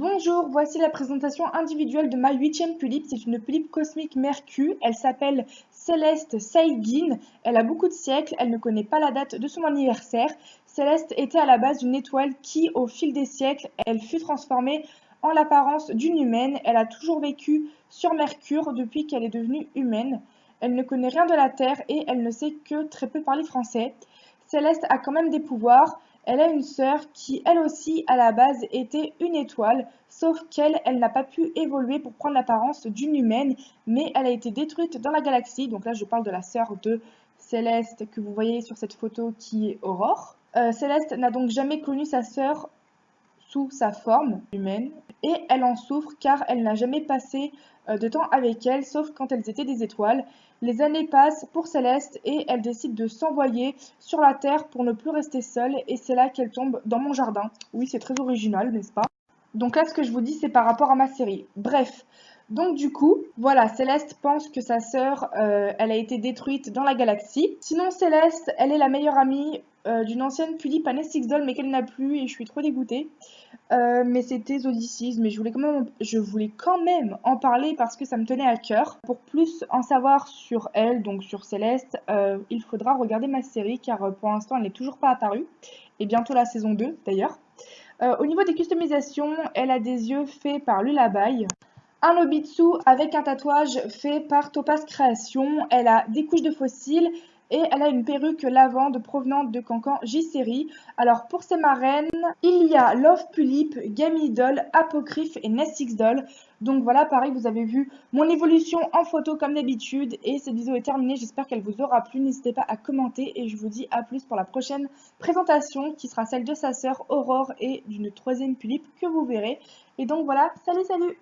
Bonjour, voici la présentation individuelle de ma huitième tulipe. C'est une tulipe cosmique Mercure. Elle s'appelle Céleste Saïguine. Elle a beaucoup de siècles. Elle ne connaît pas la date de son anniversaire. Céleste était à la base une étoile qui, au fil des siècles, elle fut transformée en l'apparence d'une humaine. Elle a toujours vécu sur Mercure depuis qu'elle est devenue humaine. Elle ne connaît rien de la Terre et elle ne sait que très peu parler français. Céleste a quand même des pouvoirs. Elle a une sœur qui, elle aussi, à la base, était une étoile, sauf qu'elle, elle n'a pas pu évoluer pour prendre l'apparence d'une humaine, mais elle a été détruite dans la galaxie. Donc là, je parle de la sœur de Céleste que vous voyez sur cette photo qui est Aurore. Céleste n'a donc jamais connu sa sœur sous sa forme humaine et elle en souffre car elle n'a jamais passé de temps avec elle, sauf quand elles étaient des étoiles. Les années passent pour Céleste et elle décide de s'envoyer sur la Terre pour ne plus rester seule et c'est là qu'elle tombe dans mon jardin. Oui, c'est très original, n'est-ce pas? Donc là, ce que je vous dis, c'est par rapport à ma série. Bref, donc du coup, voilà, Céleste pense que sa sœur, elle a été détruite dans la galaxie. Sinon, Céleste, elle est la meilleure amie d'une ancienne Tulipe à Doll, mais qu'elle n'a plus et je suis trop dégoûtée. Mais c'était Zodicis, mais je voulais quand même en parler parce que ça me tenait à cœur. Pour plus en savoir sur elle, donc sur Céleste, il faudra regarder ma série car pour l'instant elle n'est toujours pas apparue. Et bientôt la saison 2 d'ailleurs. Au niveau des customisations, elle a des yeux faits par Lullaby. Un Nobitsu avec un tatouage fait par Topaz Création. Elle a des couches de fossiles et elle a une perruque lavande provenant de Cancan J-Série. Alors pour ses marraines, il y a Love Pulip, Gammy Doll, Apocryphe et Nestix Doll. Donc voilà, pareil, vous avez vu mon évolution en photo comme d'habitude. Et cette vidéo est terminée, j'espère qu'elle vous aura plu. N'hésitez pas à commenter et je vous dis à plus pour la prochaine présentation qui sera celle de sa sœur Aurore et d'une troisième Pulip que vous verrez. Et donc voilà, salut salut!